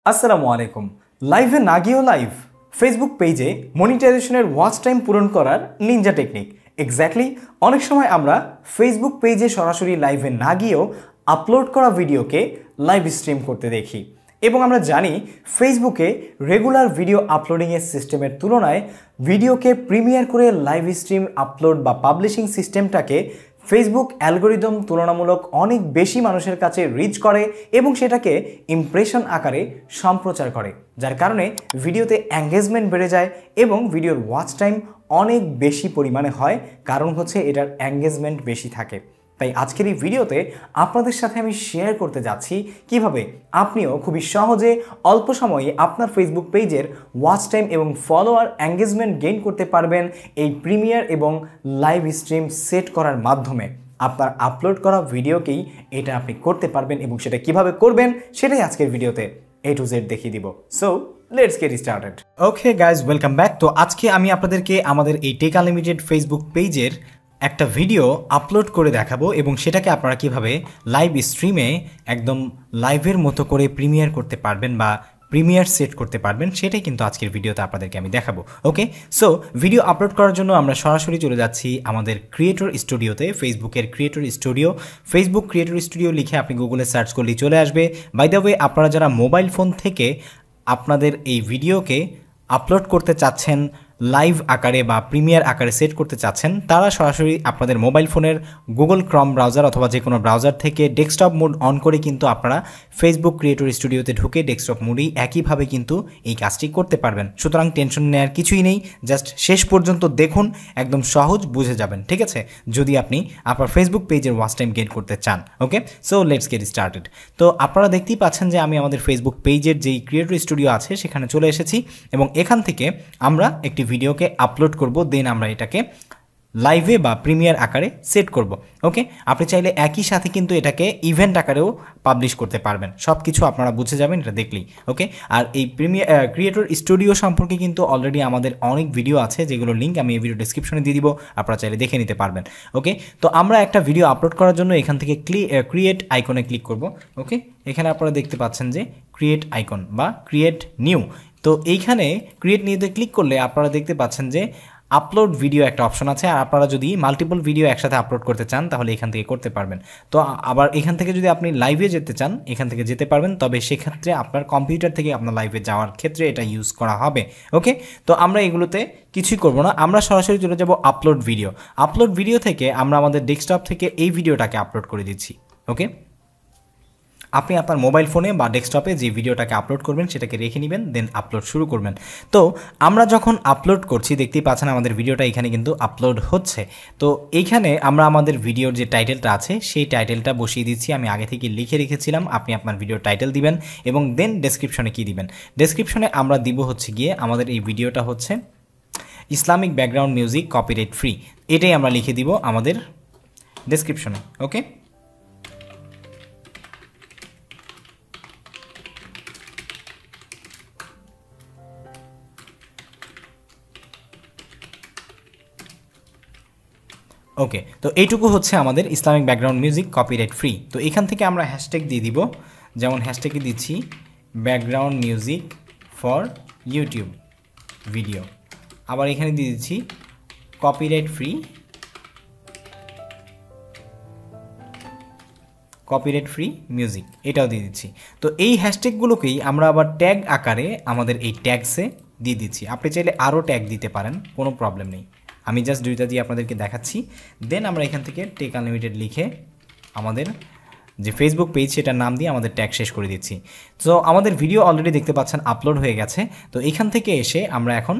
আসসালামু আলাইকুম। লাইভে না গিয়েও লাইভ, ফেসবুক পেজে মনিটাইজেশনের ওয়াচ টাইম পূরণ করার নিনজা টেকনিক। এক্স্যাক্টলি, অনেক সময় আমরা ফেসবুক পেজে সরাসরি লাইভে না গিয়েও আপলোড করা ভিডিওকে লাইভ স্ট্রিম করতে দেখি এবং আমরা জানি ফেসবুকে রেগুলার ভিডিও আপলোডিংয়ের সিস্টেমের তুলনায় ভিডিওকে প্রিমিয়ার করে লাইভ স্ট্রিম আপলোড বা পাবলিশিং সিস্টেমটাকে ফেসবুক অ্যালগোরিদম তুলনামূলক অনেক বেশি মানুষের কাছে রিচ করে এবং সেটাকে ইমপ্রেশন আকারে সম্প্রচার করে, যার কারণে ভিডিওতে এঙ্গেজমেন্ট বেড়ে যায় এবং ভিডিওর ওয়াচ টাইম অনেক বেশি পরিমাণে হয়। কারণ হচ্ছে এটার এঙ্গেজমেন্ট বেশি থাকে। তাই আজকের এই ভিডিওতে আপনাদের সাথে আমি শেয়ার করতে যাচ্ছি কিভাবে আপনিও খুবই সহজে অল্প সময়ে আপনার ফেসবুক পেজের ওয়াচ টাইম এবং ফলোয়ার এঙ্গেজমেন্ট গেইন করতে পারবেন এই প্রিমিয়ার এবং লাইভ স্ট্রিম সেট করার মাধ্যমে। আপনার আপলোড করা ভিডিওকেই এটা আপনি করতে পারবেন এবং সেটা কিভাবে করবেন সেটাই আজকের ভিডিওতে A to Z দেখিয়ে দিব। So let's get started. Okay guys, welcome back. তো আজকে আমি আপনাদেরকে আমাদের এই টেক আনলিমিটেড ফেসবুক পেজের একটা ভিডিও আপলোড করে দেখাবো এবং সেটাকে আপনারা কিভাবে লাইভ স্ট্রিমে একদম লাইভের মতো করে প্রিমিয়ার করতে পারবেন বা প্রিমিয়ার সেট করতে পারবেন, সেটাই কিন্তু আজকের ভিডিওতে আপনাদেরকে আমি দেখাবো। ওকে, সো ভিডিও আপলোড করার জন্য আমরা সরাসরি চলে যাচ্ছি আমাদের ক্রিয়েটর স্টুডিওতে। ফেসবুকের creator studio, Facebook creator studio লিখে আপনি গুগলে সার্চ করলেই চলে আসবে। বাই দ্য ওয়ে, আপনারা যারা মোবাইল ফোন থেকে আপনাদের এই ভিডিওকে আপলোড করতে চাচ্ছেন লাইভ আকারে বা প্রিমিয়ার আকারে সেট করতে চাচ্ছেন, তারা সরাসরি আপনাদের মোবাইল ফোনের গুগল ক্রম ব্রাউজার অথবা যে কোনো ব্রাউজার থেকে ডেস্কটপ মোড অন করে কিন্তু আপনারা ফেসবুক ক্রিয়েটর স্টুডিওতে ঢুকে ডেস্কটপ মোডেই একইভাবে কিন্তু এই কাজটি করতে পারবেন। সুতরাং টেনশন নেওয়ার কিছুই নেই, জাস্ট শেষ পর্যন্ত দেখুন, একদম সহজ বুঝে যাবেন, ঠিক আছে, যদি আপনি আপনার ফেসবুক পেজের ওয়াচ টাইম গেইন করতে চান। ওকে, সো লেটস গেট স্টার্টেড। তো আপনারা দেখতেই পাচ্ছেন যে আমি আমাদের ফেসবুক পেজের যেই ক্রিয়েটর স্টুডিও আছে সেখানে চলে এসেছি এবং এখান থেকে আমরা একটি ভিডিওকে আপলোড করব, দেন আমরা এটাকে লাইভে বা প্রিমিয়ার আকারে সেট করব। ওকে, আপনি চাইলে একই সাথে কিন্তু এটাকে ইভেন্ট আকারেও পাবলিশ করতে পারবেন। সব কিছু আপনারা বুঝে যাবেন এটা দেখলেই। ওকে, আর এই ক্রিয়েটর স্টুডিও সম্পর্কে কিন্তু অলরেডি আমাদের অনেক ভিডিও আছে, যেগুলো লিঙ্ক আমি এই ভিডিও ডেসক্রিপশনে দিয়ে দিব, আপনারা চাইলে দেখে নিতে পারবেন। ওকে, তো আমরা একটা ভিডিও আপলোড করার জন্য এখান থেকে ক্রিয়েট আইকনে ক্লিক করব। ওকে, এখানে আপনারা দেখতে পাচ্ছেন যে ক্রিয়েট আইকন বা ক্রিয়েট নিউ। তো এইখানে ক্রিয়েট নিউতে ক্লিক করলে আপনারা দেখতে পাচ্ছেন যে আপলোড ভিডিও একটা অপশন আছে। আর আপনারা যদি মাল্টিপল ভিডিও একসাথে আপলোড করতে চান তাহলে এখান থেকে করতে পারবেন। তো আবার এখান থেকে যদি আপনি লাইভে যেতে চান এখান থেকে যেতে পারবেন, তবে সেক্ষেত্রে আপনার কম্পিউটার থেকে আপনার লাইভে যাওয়ার ক্ষেত্রে এটা ইউজ করা হবে। ওকে, তো আমরা এগুলোতে কিছুই করব না, আমরা সরাসরি চলে যাব আপলোড ভিডিও। আপলোড ভিডিও থেকে আমরা আমাদের ডেস্কটপ থেকে এই ভিডিওটাকে আপলোড করে দিচ্ছি। ওকে, আপনি আপনার মোবাইল ফোনে বা ডেস্কটপে যে ভিডিওটাকে আপলোড করবেন সেটাকে রেখে নেবেন, দেন আপলোড শুরু করবেন। তো আমরা যখন আপলোড করছি দেখতেই পাচ্ছেন আমাদের ভিডিওটা এখানে কিন্তু আপলোড হচ্ছে। তো এইখানে আমরা আমাদের ভিডিওর যে টাইটেলটা আছে সেই টাইটেলটা বসিয়ে দিচ্ছি। আমি আগে থেকে লিখে রেখেছিলাম, আপনি আপনার ভিডিওর টাইটেল দিবেন এবং দেন ডেসক্রিপশনে কি দিবেন, ডেসক্রিপশনে আমরা দিব হচ্ছে গিয়ে আমাদের এই ভিডিওটা হচ্ছে Islamic background music copyright free, এটাই আমরা লিখে দিব আমাদের ডেসক্রিপশনে। ওকে, ওকে, তো এইটুকু হচ্ছে আমাদের Islamic background music copyright free. তো এখান থেকে আমরা হ্যাশট্যাগ দিয়ে দিব, যেমন হ্যাশট্যাগে দিচ্ছি background music for YouTube video, আবার এখানে দিয়ে দিচ্ছি কপিরাইট ফ্রি মিউজিক, এটাও দিয়ে দিচ্ছি। তো এই হ্যাশট্যাগুলোকেই আমরা আবার ট্যাগ আকারে আমাদের এই ট্যাগসে দিয়ে দিচ্ছি। আপনি চাইলে আরও ট্যাগ দিতে পারেন, কোনো প্রবলেম নেই, আমি জাস্ট দুইটা দিয়ে আপনাদেরকে দেখাচ্ছি। দেন আমরা এখান থেকে টেক আনলিমিটেড লিখে আমাদের যে ফেসবুক পেজ সেটার নাম দিয়ে আমাদের ট্যাগ শেষ করে দিচ্ছি। তো আমাদের ভিডিও অলরেডি দেখতে পাচ্ছেন আপলোড হয়ে গেছে। তো এখান থেকে এসে আমরা এখন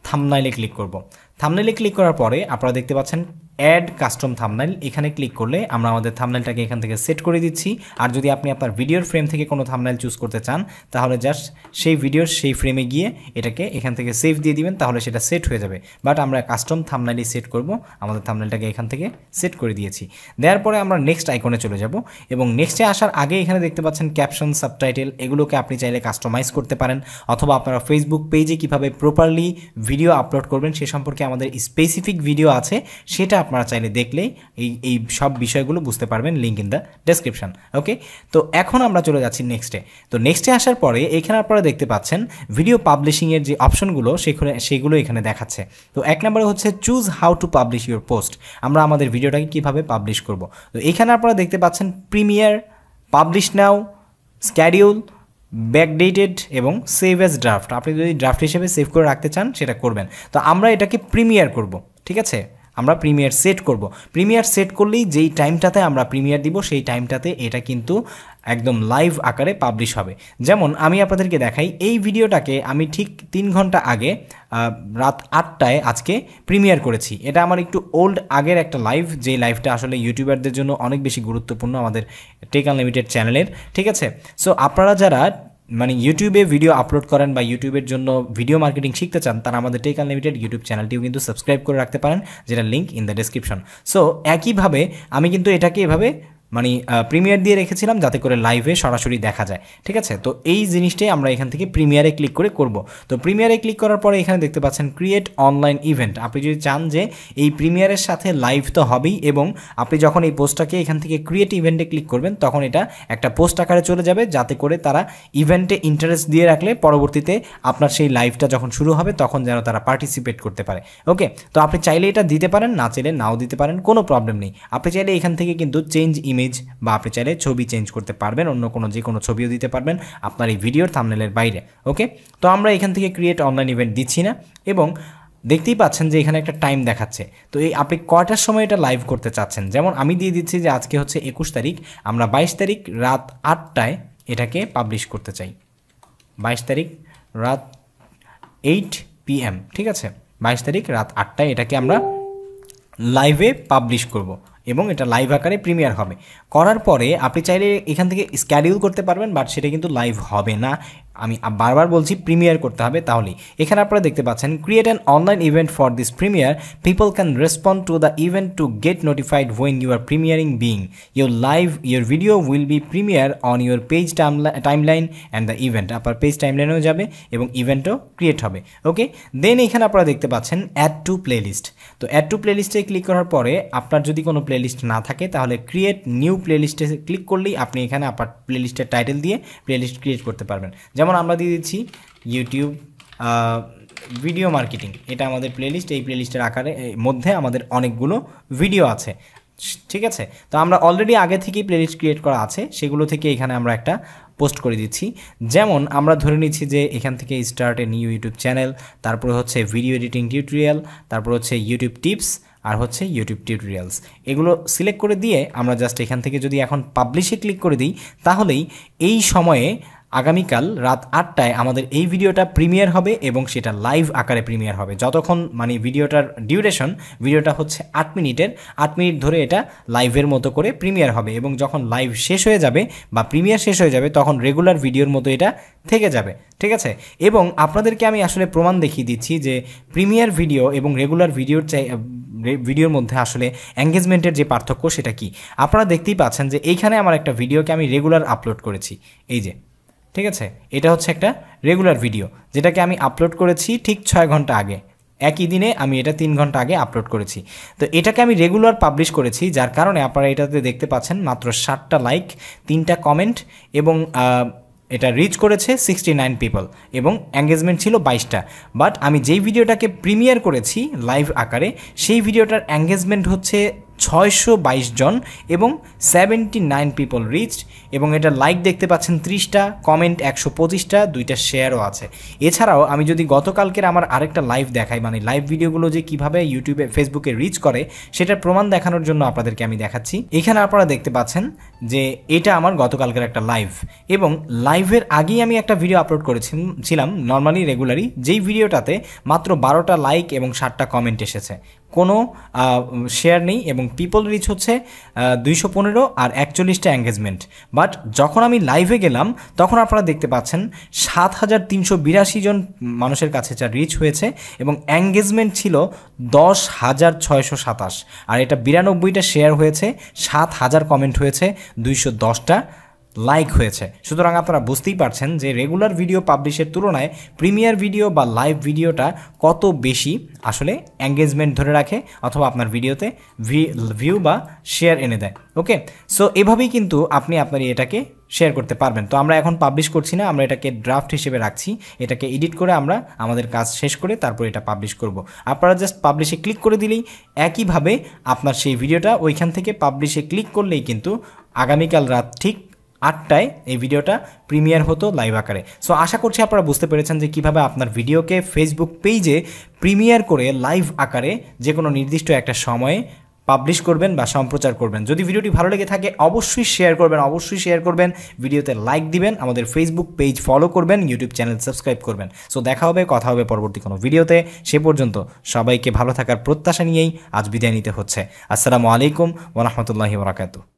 থাম্বনেইলে ক্লিক করব। থাম্বনেইলে ক্লিক করার পরে আপনারা দেখতে পাচ্ছেন অ্যাড কাস্টম থাম্বনেইল, এখানে ক্লিক করলে আমরা আমাদের থাম্বনেইলটাকে এখান থেকে সেট করে দিচ্ছি। আর যদি আপনি আপনার ভিডিওর ফ্রেম থেকে কোনো থাম্বনেইল চুজ করতে চান তাহলে জাস্ট সেই ভিডিওর সেই ফ্রেমে গিয়ে এটাকে এখান থেকে সেভ দিয়ে দিবেন, তাহলে সেটা সেট হয়ে যাবে। বাট আমরা কাস্টম থাম্বনেইলই সেট করব, আমাদের থাম্বনেইলটাকে এখান থেকে সেট করে দিয়েছি। দেওয়ার পরে আমরা নেক্সট আইকনে চলে যাব এবং নেক্সটে আসার আগে এখানে দেখতে পাচ্ছেন ক্যাপশন, সাবটাইটেল, এগুলোকে আপনি চাইলে কাস্টমাইজ করতে পারেন, অথবা আপনারা ফেসবুক পেজে কীভাবে প্রপারলি ভিডিও আপলোড করবেন সে সম্পর্কে আমাদের স্পেসিফিক ভিডিও আছে, সেটা আপনারা চাইলে দেখলেই এই সব বিষয়গুলো বুঝতে পারবেন, লিঙ্ক ইন দ্য ডেসক্রিপশন। ওকে, তো এখন আমরা চলে যাচ্ছি নেক্সটে। তো নেক্সটে আসার পরে এখানে আপনারা দেখতে পাচ্ছেন ভিডিও পাবলিশিংয়ের যে অপশনগুলো সেগুলো এখানে দেখাচ্ছে। তো এক নম্বরে হচ্ছে choose how to publish your post, আমরা আমাদের ভিডিওটাকে কীভাবে পাবলিশ করব। তো এখানে আপনারা দেখতে পাচ্ছেন প্রিমিয়ার, পাবলিশ নাও, স্ক্যাডিউল, ব্যাকডেটেড এবং সেভ অ্যাজ ড্রাফট। আপনি যদি ড্রাফট হিসেবে সেভ করে রাখতে চান সেটা করবেন। তো আমরা এটাকে প্রিমিয়ার করব, ঠিক আছে, আমরা প্রিমিয়ার সেট করব। প্রিমিয়ার সেট করলেই যেই টাইমটাতে আমরা প্রিমিয়ার দিব সেই টাইমটাতে এটা কিন্তু একদম লাইভ আকারে পাবলিশ হবে। যেমন আমি আপনাদেরকে দেখাই, এই ভিডিওটাকে আমি ঠিক 3 ঘন্টা আগে রাত 8টায় আজকে প্রিমিয়ার করেছি। এটা আমার একটু ওল্ড আগের একটা লাইভ, যে লাইভটা আসলে ইউটিউবারদের জন্য অনেক বেশি গুরুত্বপূর্ণ আমাদের টেক আনলিমিটেড চ্যানেলের, ঠিক আছে। সো আপনারা যারা মানে ইউটিউবে ভিডিও আপলোড করেন বা ইউটিউবের জন্য ভিডিও মার্কেটিং শিখতে চান, তারা আমাদের টেক আনলিমিটেড ইউটিউব চ্যানেলটিও কিন্তু সাবস্ক্রাইব করে রাখতে পারেন, যেটা link in the description. So একইভাবে আমি কিন্তু এটাকে এভাবে মানে প্রিমিয়ার দিয়ে রেখেছিলাম যাতে করে লাইভে সরাসরি দেখা যায়, ঠিক আছে। তো এই জিনিসটাই আমরা এখান থেকে প্রিমিয়ারে ক্লিক করে করব। তো প্রিমিয়ারে ক্লিক করার পরে এখানে দেখতে পাচ্ছেন ক্রিয়েট অনলাইন ইভেন্ট। আপনি যদি চান যে এই প্রিমিয়ারের সাথে লাইভ তো হবেই, এবং আপনি যখন এই পোস্টটাকে এখান থেকে ক্রিয়েট ইভেন্টে ক্লিক করবেন তখন এটা একটা পোস্ট আকারে চলে যাবে, যাতে করে তারা ইভেন্টে ইন্টারেস্ট দিয়ে রাখলে পরবর্তীতে আপনার সেই লাইভটা যখন শুরু হবে তখন যেন তারা পার্টিসিপেট করতে পারে। ওকে, তো আপনি চাইলে এটা দিতে পারেন, না চাইলে নাও দিতে পারেন, কোনো প্রবলেম নেই। আপনি চাইলে এখান থেকে কিন্তু চেঞ্জ ইমেজ বা আপনি চাইলে ছবি চেঞ্জ করতে পারবেন, অন্য কোনো যে কোনো ছবিও দিতে পারবেন আপনার এই ভিডিওর থাম্বনেলের বাইরে। ওকে, তো আমরা এখান থেকে ক্রিয়েট অনলাইন ইভেন্ট দিচ্ছি না, এবং দেখতেই পাচ্ছেন যে এখানে একটা টাইম দেখাচ্ছে। তো এই আপনি কয়টার সময় এটা লাইভ করতে চাচ্ছেন, যেমন আমি দিয়ে দিচ্ছি যে আজকে হচ্ছে 21 তারিখ, আমরা 22 তারিখ রাত 8টায় এটাকে পাবলিশ করতে চাই। 22 তারিখ রাত 8 PM, ঠিক আছে, 22 তারিখ রাত 8টায় এটাকে আমরা লাইভে পাবলিশ করব এবং এটা লাইভ আকারে প্রিমিয়ার হবে। করার পরে আপনি চাইলে এখান থেকে স্ক্যাডিউল করতে পারবেন, বাট সেটা কিন্তু লাইভ হবে না। আমি বারবার বলছি প্রিমিয়ার করতে হবে, তাহলেই। এখানে আপনারা দেখতে পাচ্ছেন create an online event for this premiere, people can respond to the event to get notified when you are premiering being your video will be premiere on your page timeline and the event. আপনার page টাইমলাইনেও যাবে এবং ইভেন্টও create হবে। ওকে, দেন এখানে আপনারা দেখতে পাচ্ছেন add to playlist. তো অ্যাড টু প্লেলিস্টে ক্লিক করার পরে আপনার যদি কোনো প্লেলিস্ট না থাকে তাহলে ক্রিয়েট নিউ প্লেলিস্টে ক্লিক করলেই আপনি এখানে আপনার প্লেলিস্টের টাইটেল দিয়ে প্লেলিস্ট ক্রিয়েট করতে পারবেন। যেমন আমরা দিয়ে দিচ্ছি ইউটিউব ভিডিও মার্কেটিং, এটা আমাদের প্লেলিস্ট। এই প্লেলিস্টের মধ্যে আমাদের অনেকগুলো ভিডিও আছে, ঠিক আছে। তো আমরা অলরেডি আগে থেকেই প্লেলিস্ট ক্রিয়েট করা আছে, সেগুলো থেকে এখানে আমরা একটা পোস্ট করে দিচ্ছি। যেমন আমরা ধরে নিচ্ছি যে এখান থেকে start a new YouTube channel, তারপরে হচ্ছে ভিডিও এডিটিং টিউটোরিয়াল, তারপর হচ্ছে ইউটিউব টিপস, আর হচ্ছে ইউটিউব টিউটোরিয়ালস। এগুলো সিলেক্ট করে দিয়ে আমরা জাস্ট এখান থেকে যদি এখন পাবলিশে ক্লিক করে দিই, তাহলেই এই সময়ে আগামীকাল রাত 8টায় আমাদের এই ভিডিওটা প্রিমিয়ার হবে এবং সেটা লাইভ আকারে প্রিমিয়ার হবে। যতক্ষণ মানে ভিডিওটার ডিউরেশন, ভিডিওটা হচ্ছে 8 মিনিটের, 8 মিনিট ধরে এটা লাইভের মতো করে প্রিমিয়ার হবে, এবং যখন লাইভ শেষ হয়ে যাবে বা প্রিমিয়ার শেষ হয়ে যাবে তখন রেগুলার ভিডিওর মতো এটা থেকে যাবে, ঠিক আছে। এবং আপনাদেরকে আমি আসলে প্রমাণ দেখিয়ে দিচ্ছি যে প্রিমিয়ার ভিডিও এবং রেগুলার ভিডিওর মধ্যে আসলে এঙ্গেজমেন্টের যে পার্থক্য সেটা কি। আপনারা দেখতেই পাচ্ছেন যে এইখানে আমার একটা ভিডিওকে আমি রেগুলার আপলোড করেছি, এই যে, ঠিক আছে। এটা হচ্ছে একটা রেগুলার ভিডিও যেটাকে আমি আপলোড করেছি ঠিক 6 ঘন্টা আগে, একই দিনে আমি এটা 3 ঘন্টা আগে আপলোড করেছি। তো এটাকে আমি রেগুলার পাবলিশ করেছি, যার কারণে আপনারা এটাতে দেখতে পাচ্ছেন মাত্র 7টা লাইক, 3টা কমেন্ট, এবং এটা রিচ করেছে 69 পিপল, এবং এঙ্গেজমেন্ট ছিল 22টা। বাট আমি যেই ভিডিওটাকে প্রিমিয়ার করেছি লাইভ আকারে, সেই ভিডিওটার এঙ্গেজমেন্ট হচ্ছে 622 জন এবং 79 পিপল রিচড, এবং এটা লাইক দেখতে পাচ্ছেন 30টা, কমেন্ট 125টা, 2টা শেয়ারও আছে। এছাড়াও আমি যদি গতকালকের আমার আরেকটা লাইভ দেখাই, মানে লাইভ ভিডিওগুলো যে কিভাবে ইউটিউবে ফেসবুকে রিচ করে সেটার প্রমাণ দেখানোর জন্য আপনাদেরকে আমি দেখাচ্ছি। এখানে আপনারা দেখতে পাচ্ছেন যে এটা আমার গতকালকের একটা লাইভ, এবং লাইভের আগেই আমি একটা ভিডিও আপলোড করেছিলাম নর্মালি রেগুলারই, যেই ভিডিওটাতে মাত্র 12টা লাইক এবং 7টা কমেন্ট এসেছে, কোনো শেয়ার নেই, এবং পিপল রিচ হচ্ছে 215 আর 41টা এঙ্গেজমেন্ট। বাট যখন আমি লাইভে গেলাম তখন আপনারা দেখতে পাচ্ছেন 7382 জন মানুষের কাছে যা রিচ হয়েছে, এবং এঙ্গেজমেন্ট ছিল 10,627, আর এটা 92টা শেয়ার হয়েছে, 7000 কমেন্ট হয়েছে, 210টা লাইক হয়েছে। সুতরাং আপনারা বুঝতেই পারছেন যে রেগুলার ভিডিও পাবলিশের তুলনায় প্রিমিয়ার ভিডিও বা লাইভ ভিডিওটা কত বেশি আসলে এঙ্গেজমেন্ট ধরে রাখে অথবা আপনার ভিডিওতে ভিউ বা শেয়ার এনে দেয়। ওকে, সো এভাবেই কিন্তু আপনি আপনার এটাকে শেয়ার করতে পারবেন। তো আমরা এখন পাবলিশ করছি না, আমরা এটাকে ড্রাফট হিসেবে রাখছি। এটাকে এডিট করে আমরা আমাদের কাজ শেষ করে তারপর এটা পাবলিশ করব। আপনারা জাস্ট পাবলিশে ক্লিক করে দিলেই একইভাবে আপনার সেই ভিডিওটা ওইখান থেকে পাবলিশে ক্লিক করলেই কিন্তু আগামীকাল রাত ঠিক 8টায় এই ভিডিওটা প্রিমিয়ার হতো লাইভ আকারে। সো আশা করছি আপনারা বুঝতে পেরেছেন যে কীভাবে আপনার ভিডিওকে ফেসবুক পেজে প্রিমিয়ার করে লাইভ আকারে যে কোনো নির্দিষ্ট একটা সময়ে পাবলিশ করবেন বা সম্প্রচার করবেন। যদি ভিডিওটি ভালো লেগে থাকে অবশ্যই শেয়ার করবেন, ভিডিওতে লাইক দিবেন, আমাদের ফেসবুক পেজ ফলো করবেন, ইউটিউব চ্যানেল সাবস্ক্রাইব করবেন। সো কথা হবে পরবর্তী কোনো ভিডিওতে। সে পর্যন্ত সবাইকে ভালো থাকার প্রত্যাশা নিয়েই আজ বিদায় নিতে হচ্ছে। আসসালামু আলাইকুম ওয়া রাহমাতুল্লাহি ওয়া বারাকাতুহু।